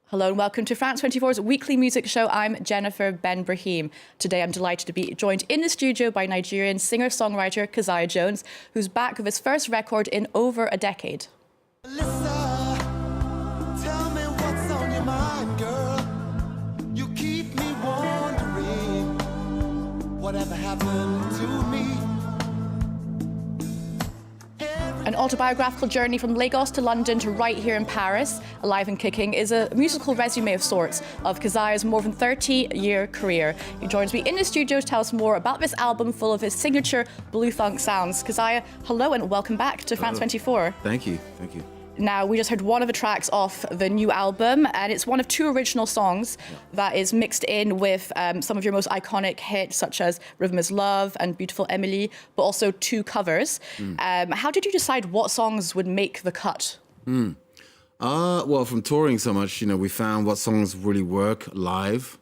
Hello and welcome to France 24's weekly music show. I'm Jennifer Ben Brahim. Today I'm delighted to be joined in the studio by Nigerian singer-songwriter Keziah Jones, who's back with his first record in over a decade. Alyssa, tell me what's on your mind, girl. You keep me wondering, whatever happened to me? An autobiographical journey from Lagos to London to right here in Paris, Alive&Kicking, is a musical résumé of sorts of Keziah's more than 30-year career. He joins me in the studio to tell us more about this album full of his signature blufunk sounds. Keziah, hello and welcome back to France 24. Thank you, thank you. Now, we just heard one of the tracks off the new album, and it's one of two original songs that is mixed in with some of your most iconic hits, such as Rhythm is Love and Beautiful Emilie, but also two covers. How did you decide what songs would make the cut? Well, from touring so much, we found what songs really work live.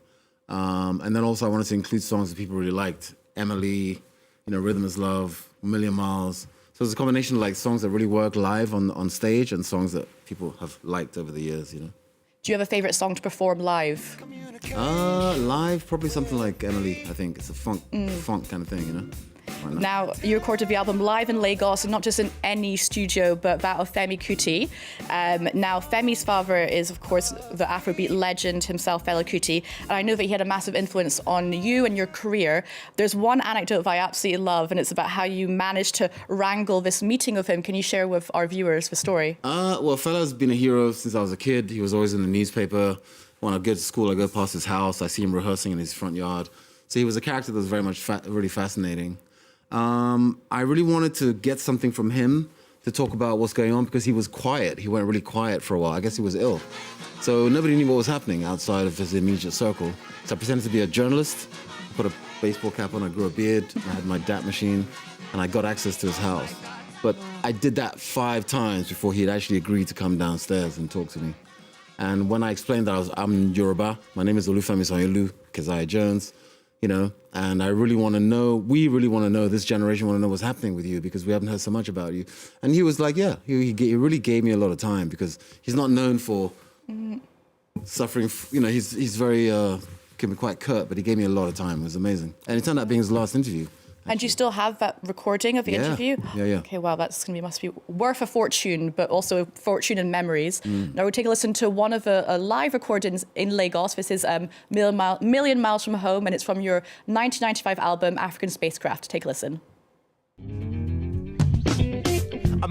And then also I wanted to include songs that people really liked. Emilie, Rhythm is Love, A Million Miles. So it's a combination of like songs that really work live on stage and songs that people have liked over the years, Do you have a favourite song to perform live? Live, probably something like Emilie, I think. It's a funk kind of thing, Now, you recorded the album live in Lagos, and not just in any studio, but that of Femi Kuti. Now, Femi's father is, of course, the Afrobeat legend himself, Fela Kuti, and I know that he had a massive influence on you and your career. There's one anecdote that I absolutely love, and it's about how you managed to wrangle this meeting of him. Can you share with our viewers the story? Well, Fela's been a hero since I was a kid. He was always in the newspaper. When I go to school, I go past his house. I see him rehearsing in his front yard. So he was a character that was very much really fascinating. I really wanted to get something from him to talk about what's going on because he was quiet. He went really quiet for a while. I guess he was ill. So nobody knew what was happening outside of his immediate circle. So I pretended to be a journalist, put a baseball cap on, I grew a beard, I had my DAT machine, and I got access to his house. But I did that 5 times before he had actually agreed to come downstairs and talk to me. And when I explained that I'm Yoruba, my name is Olufemi Keziah Jones, and I really want to know, we really want to know, this generation want to know what's happening with you because we haven't heard so much about you. And he was like, yeah, he really gave me a lot of time because he's not known for suffering, he's very, can be quite curt, but he gave me a lot of time. It was amazing. And it turned out being his last interview. And do you still have that recording of the interview? Yeah. Okay, wow, must be worth a fortune, but also a fortune in memories. Now we'll take a listen to one of the live recordings in Lagos. This is Million Miles from Home, and it's from your 1995 album, African Spacecraft. Take a listen. A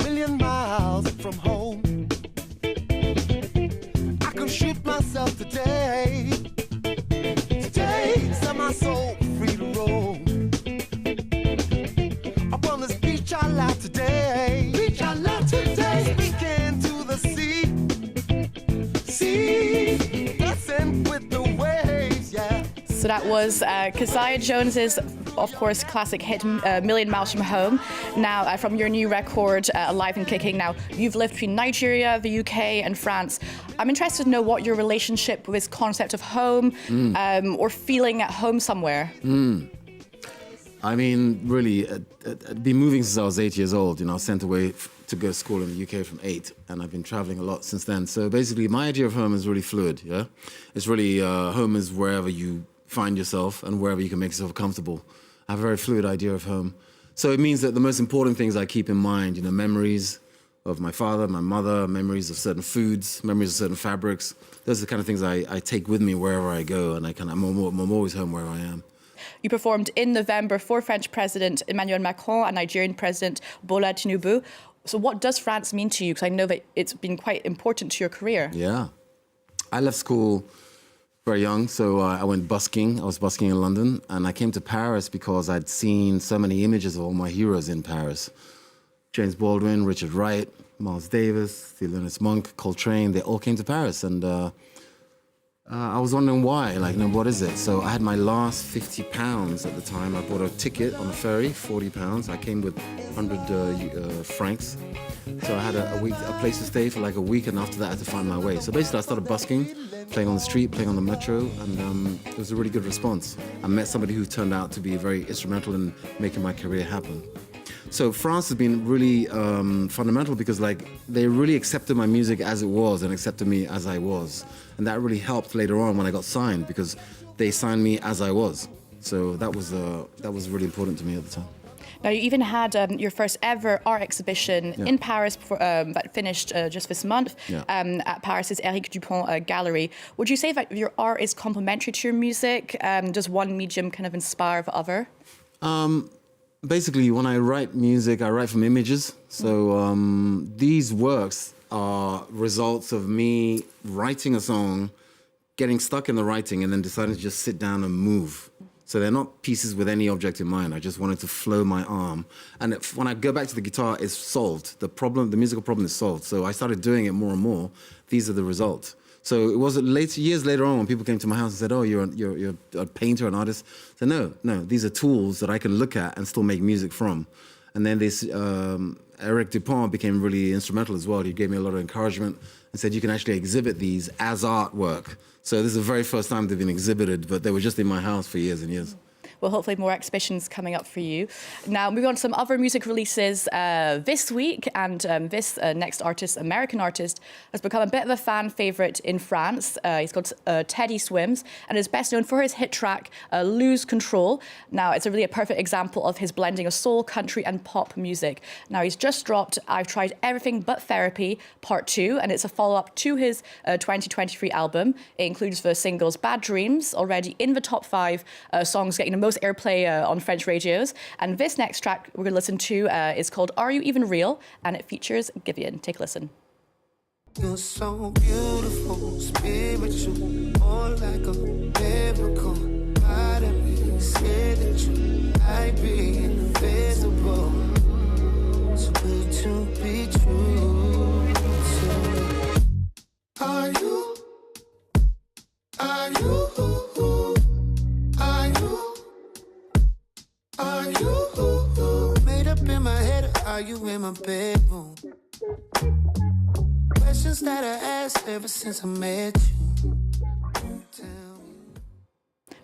million miles from home, I can shoot myself today. Today, set my soul free to roam. Upon this beach I love today. Speaking to the sea, dancing with the waves, yeah. So that was Keziah Jones's, of course, classic hit, Million Miles from Home. Now, from your new record, Alive&Kicking. Now, you've lived between Nigeria, the UK, and France. I'm interested to know what your relationship with this concept of home or feeling at home somewhere. I mean, really, I've been moving since I was 8 years old. I was sent away to go to school in the UK from 8, and I've been traveling a lot since then. So basically, my idea of home is really fluid, yeah? It's really, home is wherever you find yourself and wherever you can make yourself comfortable. I have a very fluid idea of home. So it means that the most important things I keep in mind, memories of my father, my mother, memories of certain foods, memories of certain fabrics. Those are the kind of things I take with me wherever I go, and I'm always home where I am. You performed in November for French President Emmanuel Macron and Nigerian President Bola Tinubu. So what does France mean to you? Because I know that it's been quite important to your career. Yeah. I left school very young, so I went busking. I was busking in London, and I came to Paris because I'd seen so many images of all my heroes in Paris. James Baldwin, Richard Wright, Miles Davis, Thelonious Monk, Coltrane, they all came to Paris, and I was wondering why, what is it? So I had my last £50 at the time. I bought a ticket on a ferry, £40. I came with 100 francs. So I had a place to stay for like a week, and after that I had to find my way. So basically I started busking, playing on the street, playing on the metro, and it was a really good response. I met somebody who turned out to be very instrumental in making my career happen. So France has been really fundamental because like they really accepted my music as it was and accepted me as I was. And that really helped later on when I got signed because they signed me as I was. So that was really important to me at the time. Now, you even had your first ever art exhibition in Paris that finished just this month at Paris's Eric Dupont gallery. Would you say that your art is complementary to your music? Does one medium kind of inspire the other? Basically, when I write music, I write from images. So these works are results of me writing a song, getting stuck in the writing, and then deciding to just sit down and move. So they're not pieces with any object in mind. I just wanted to flow my arm. And when I go back to the guitar, it's solved. The musical problem is solved. So I started doing it more and more. These are the results. So it was years later on when people came to my house and said, oh, you're a painter, an artist. I said, no, these are tools that I can look at and still make music from. And then this Eric Dupont became really instrumental as well. He gave me a lot of encouragement and said, you can actually exhibit these as artwork. So this is the very first time they've been exhibited, but they were just in my house for years and years. Well, hopefully more exhibitions coming up for you. Now, moving on to some other music releases this week, and this next artist, American artist, has become a bit of a fan favourite in France. He's called Teddy Swims, and is best known for his hit track, Lose Control. Now, it's really a perfect example of his blending of soul, country, and pop music. Now, he's just dropped I've Tried Everything But Therapy, Part 2, and it's a follow-up to his 2023 album. It includes the singles Bad Dreams, already in the top 5 songs getting the most airplay on French radios. And this next track we're going to listen to is called Are You Even Real? And it features Givian. Take a listen. You're so beautiful, spiritual, more like a miracle. Part of me said that you might be invisible. Too good to be true. Are you? Are you? Are you made up in my head, or are you in my bedroom? Questions that I ask ever since I met you.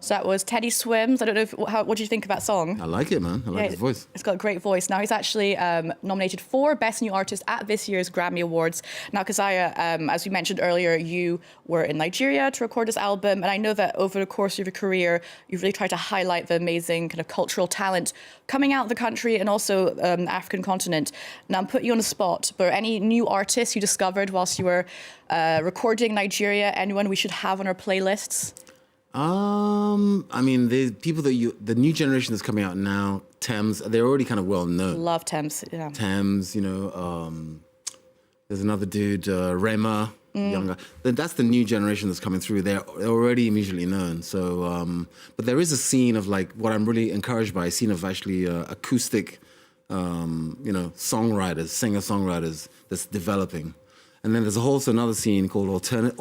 So that was Teddy Swims. I don't know what do you think of that song? I like it, man. I like his voice. It's got a great voice. Now, he's actually nominated for Best New Artist at this year's Grammy Awards. Now, Keziah, as we mentioned earlier, you were in Nigeria to record this album. And I know that over the course of your career, you've really tried to highlight the amazing kind of cultural talent coming out of the country and also the African continent. Now, I'm putting you on the spot, but any new artists you discovered whilst you were recording Nigeria, anyone we should have on our playlists? I mean, the people the new generation that's coming out now, Thames, they're already kind of well known. Love Thames, yeah. Thames, you know, there's another dude, Rema, younger. That's the new generation that's coming through. They're already immediately known. So, but there is a scene of like, what I'm really encouraged by, a scene of actually acoustic, you know, songwriters, singer-songwriters that's developing. And then there's also another scene called alternative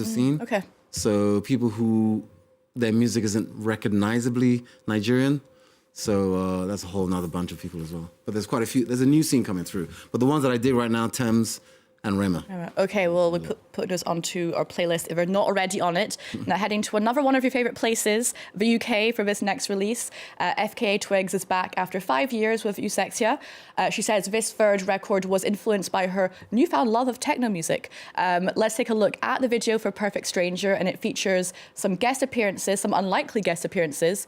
scene. Okay. So people who their music isn't recognizably Nigerian. So that's a whole nother bunch of people as well. But there's quite a few. There's a new scene coming through. But the ones that I did right now, Thames and Rema. Okay, well, we put those onto our playlist if they're not already on it. Now, heading to another one of your favourite places, the UK, for this next release. FKA Twigs is back after 5 years with Eusexia. She says this third record was influenced by her newfound love of techno music. Let's take a look at the video for Perfect Stranger, and it features some guest appearances, some unlikely guest appearances,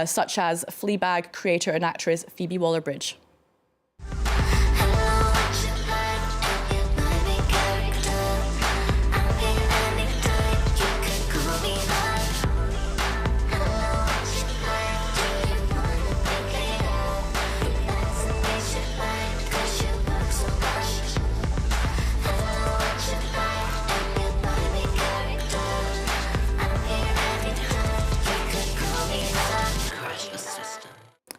such as Fleabag creator and actress Phoebe Waller-Bridge.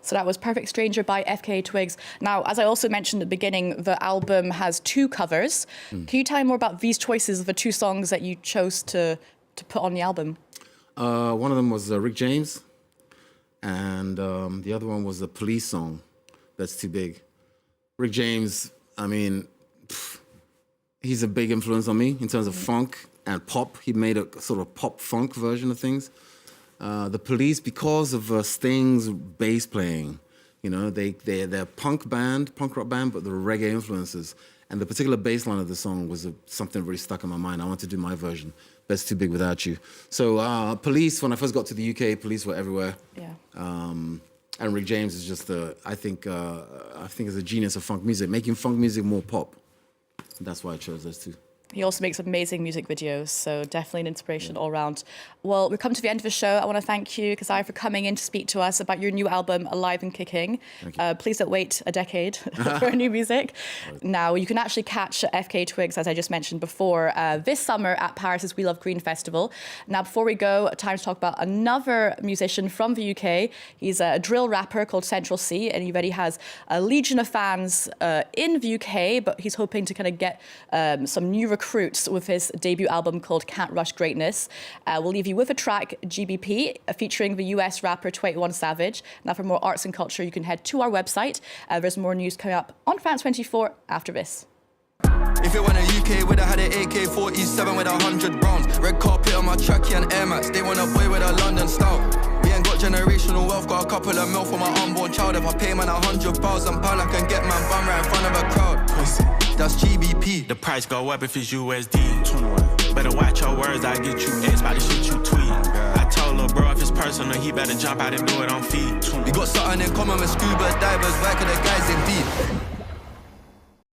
So that was Perfect Stranger by FKA Twigs. Now, as I also mentioned at the beginning, the album has 2 covers. Can you tell me more about these choices of the 2 songs that you chose to put on the album? One of them was Rick James, and the other one was a Police song, That's Too Big. Rick James, I mean, he's a big influence on me in terms of funk and pop. He made a sort of pop-funk version of things. The Police, because of Sting's bass playing, You know, they're a punk rock band, but they're reggae influences. And the particular bass line of the song was something really stuck in my mind. I want to do my version. Bed's Too Big Without You. So Police, when I first got to the UK, Police were everywhere. Yeah. And Rick James is just I think is a genius of funk music, making funk music more pop. That's why I chose those two. He also makes amazing music videos, so definitely an inspiration all around. Well, we've come to the end of the show. I want to thank you, Keziah, for coming in to speak to us about your new album, Alive&Kicking. Please don't wait a decade for new music. Now, you can actually catch FKA Twigs, as I just mentioned before, this summer at Paris's We Love Green Festival. Now, before we go, time to talk about another musician from the UK. He's a drill rapper called Central C, and he already has a legion of fans in the UK, but he's hoping to kind of get some new recruits with his debut album called Can't Rush Greatness. We'll leave you with a track, GBP, featuring the US rapper 21 Savage. Now, for more arts and culture, you can head to our website. There's more news coming up on France 24 after this. If it went to UK, would have had an AK-47 with 100 rounds. Red carpet on my trackie and Air Max. They want a boy with a London style. We ain't got generational wealth, got a couple of mil for my unborn child. If I pay man £100,000, I can get man bum right in front of a crowd. Pussy. That's GBP. The price go up if it's USD. 21. Better watch your words, I get you X by the shit you tweet. I told lil' bro if it's personal, he better jump out and do it on feet. We got something in common with scuba divers, working the guys in deep.